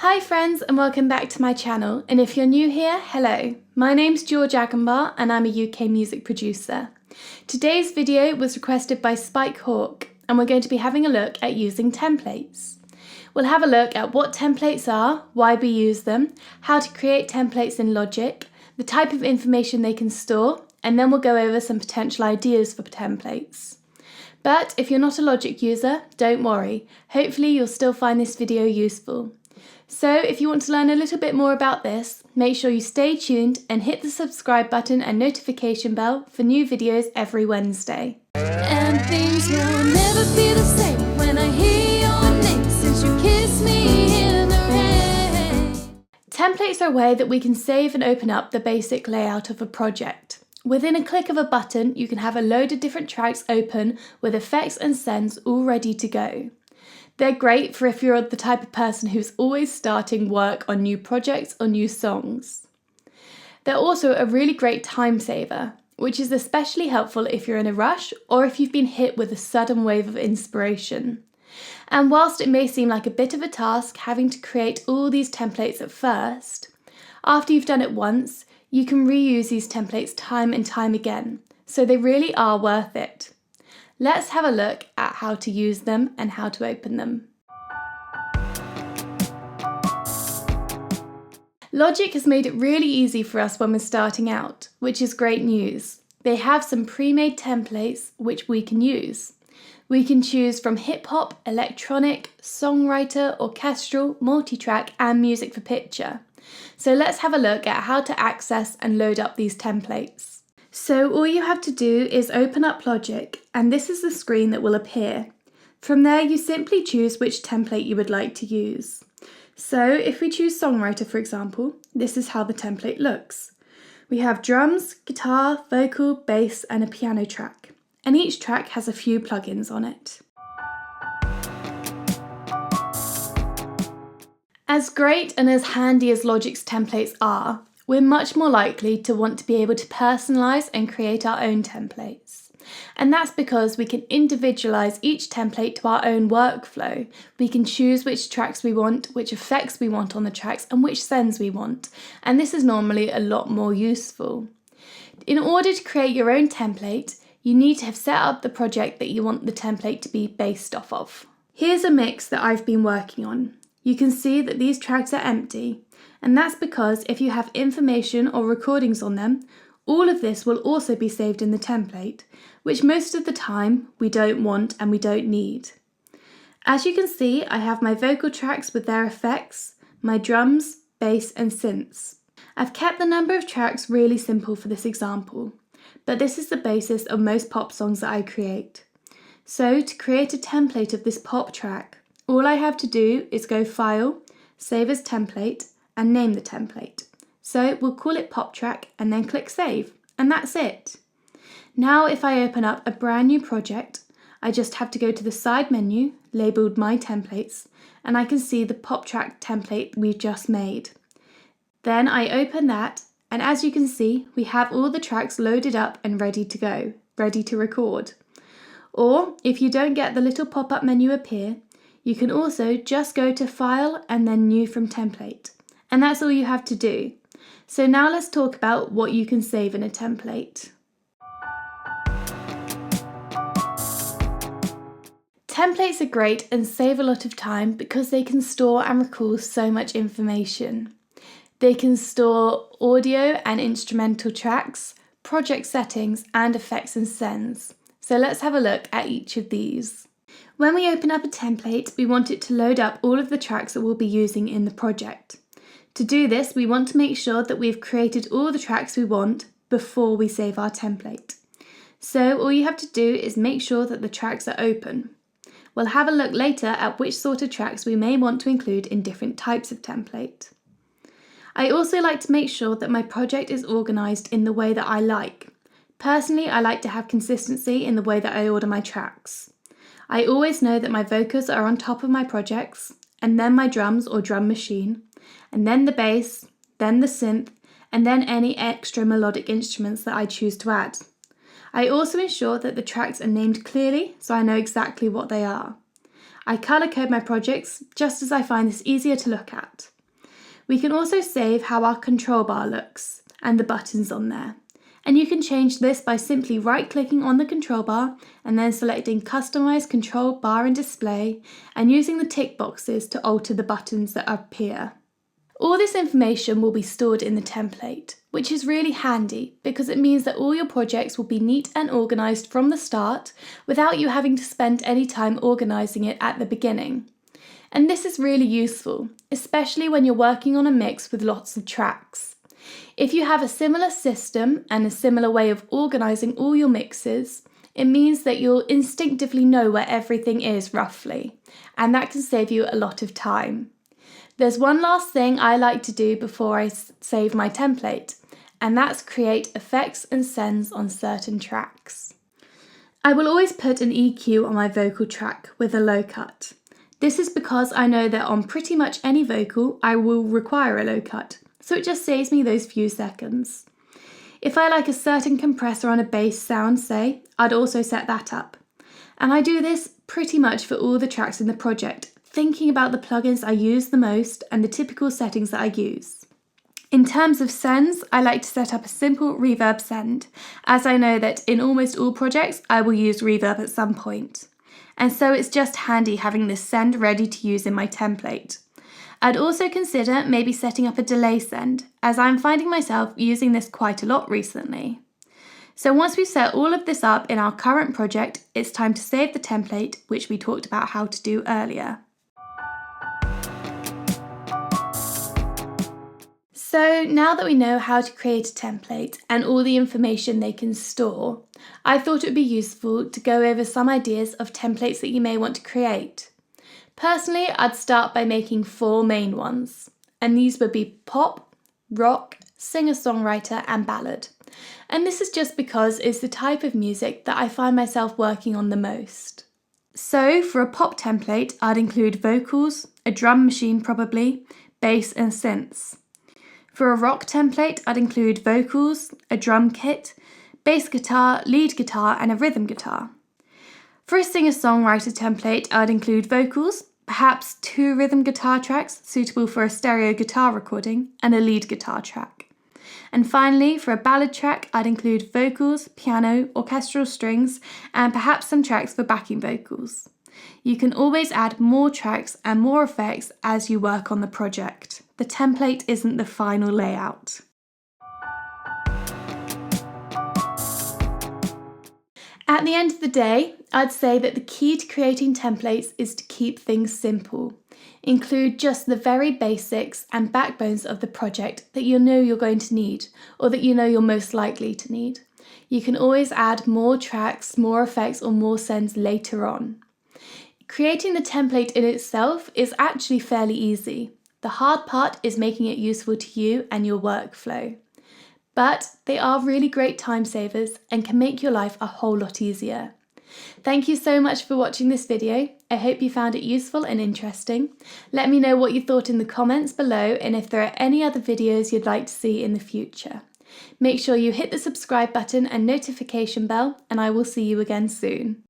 Hi friends and welcome back to my channel, and if you're new here, hello. My name's George Agambar and I'm a UK music producer. Today's video was requested by Spike Hawk and we're going to be having a look at using templates. We'll have a look at what templates are, why we use them, how to create templates in Logic, the type of information they can store, and then we'll go over some potential ideas for templates. But if you're not a Logic user, don't worry, hopefully you'll still find this video useful. So if you want to learn a little bit more about this, make sure you stay tuned and hit the subscribe button and notification bell for new videos every Wednesday. And things will never be the same when I hear your name since you kissed me in the rain. Templates are a way that we can save and open up the basic layout of a project. Within a click of a button, you can have a load of different tracks open with effects and sends all ready to go. They're great for if you're the type of person who's always starting work on new projects or new songs. They're also a really great time saver, which is especially helpful if you're in a rush or if you've been hit with a sudden wave of inspiration. And whilst it may seem like a bit of a task having to create all these templates at first, after you've done it once, you can reuse these templates time and time again, so they really are worth it. Let's have a look at how to use them and how to open them. Logic has made it really easy for us when we're starting out, which is great news. They have some pre-made templates which we can use. We can choose from hip-hop, electronic, songwriter, orchestral, multi-track and music for picture. So let's have a look at how to access and load up these templates. So all you have to do is open up Logic, and this is the screen that will appear. From there you simply choose which template you would like to use. So if we choose Songwriter, for example, this is how the template looks. We have drums, guitar, vocal, bass and a piano track, and each track has a few plugins on it. As great and as handy as Logic's templates are, we're much more likely to want to be able to personalise and create our own templates. And that's because we can individualise each template to our own workflow. We can choose which tracks we want, which effects we want on the tracks, and which sends we want. And this is normally a lot more useful. In order to create your own template, you need to have set up the project that you want the template to be based off of. Here's a mix that I've been working on. You can see that these tracks are empty. And that's because if you have information or recordings on them, all of this will also be saved in the template, which most of the time we don't want and we don't need. As you can see, I have my vocal tracks with their effects, my drums, bass and synths. I've kept the number of tracks really simple for this example, but this is the basis of most pop songs that I create. So to create a template of this pop track, all I have to do is go File, Save as Template, and name the template. So we'll call it pop track and then click save, and that's it. Now if I open up a brand new project, I just have to go to the side menu labelled My Templates, and I can see the pop track template we've just made. Then I open that, and as you can see, we have all the tracks loaded up and ready to go, ready to record. Or if you don't get the little pop-up menu appear, you can also just go to File and then New from Template. And that's all you have to do. So now let's talk about what you can save in a template. Templates are great and save a lot of time because they can store and recall so much information. They can store audio and instrumental tracks, project settings and effects and sends. So let's have a look at each of these. When we open up a template, we want it to load up all of the tracks that we'll be using in the project. To do this, we want to make sure that we've created all the tracks we want before we save our template. So all you have to do is make sure that the tracks are open. We'll have a look later at which sort of tracks we may want to include in different types of template. I also like to make sure that my project is organised in the way that I like. Personally, I like to have consistency in the way that I order my tracks. I always know that my vocals are on top of my projects, and then my drums or drum machine, and then the bass, then the synth, and then any extra melodic instruments that I choose to add. I also ensure that the tracks are named clearly so I know exactly what they are. I colour code my projects just as I find this easier to look at. We can also save how our control bar looks and the buttons on there. And you can change this by simply right-clicking on the control bar and then selecting Customize Control Bar and Display and using the tick boxes to alter the buttons that appear. All this information will be stored in the template, which is really handy because it means that all your projects will be neat and organised from the start without you having to spend any time organising it at the beginning. And this is really useful, especially when you're working on a mix with lots of tracks. If you have a similar system and a similar way of organising all your mixes, it means that you'll instinctively know where everything is roughly, and that can save you a lot of time. There's one last thing I like to do before I save my template, and that's create effects and sends on certain tracks. I will always put an EQ on my vocal track with a low cut. This is because I know that on pretty much any vocal I will require a low cut, so it just saves me those few seconds. If I like a certain compressor on a bass sound, say, I'd also set that up. And I do this pretty much for all the tracks in the project, thinking about the plugins I use the most and the typical settings that I use. In terms of sends, I like to set up a simple reverb send, as I know that in almost all projects I will use reverb at some point. And so it's just handy having this send ready to use in my template. I'd also consider maybe setting up a delay send, as I'm finding myself using this quite a lot recently. So once we've set all of this up in our current project, it's time to save the template, which we talked about how to do earlier. So now that we know how to create a template and all the information they can store, I thought it would be useful to go over some ideas of templates that you may want to create. Personally, I'd start by making 4 main ones, and these would be pop, rock, singer-songwriter and ballad. And this is just because it's the type of music that I find myself working on the most. So for a pop template, I'd include vocals, a drum machine probably, bass and synths. For a rock template, I'd include vocals, a drum kit, bass guitar, lead guitar and a rhythm guitar. For a singer-songwriter template, I'd include vocals, perhaps 2 rhythm guitar tracks suitable for a stereo guitar recording, and a lead guitar track. And finally, for a ballad track, I'd include vocals, piano, orchestral strings, and perhaps some tracks for backing vocals. You can always add more tracks and more effects as you work on the project. The template isn't the final layout. At the end of the day, I'd say that the key to creating templates is to keep things simple. Include just the very basics and backbones of the project that you know you're going to need, or that you know you're most likely to need. You can always add more tracks, more effects, or more sends later on. Creating the template in itself is actually fairly easy. The hard part is making it useful to you and your workflow. But they are really great time savers and can make your life a whole lot easier. Thank you so much for watching this video. I hope you found it useful and interesting. Let me know what you thought in the comments below and if there are any other videos you'd like to see in the future. Make sure you hit the subscribe button and notification bell, and I will see you again soon.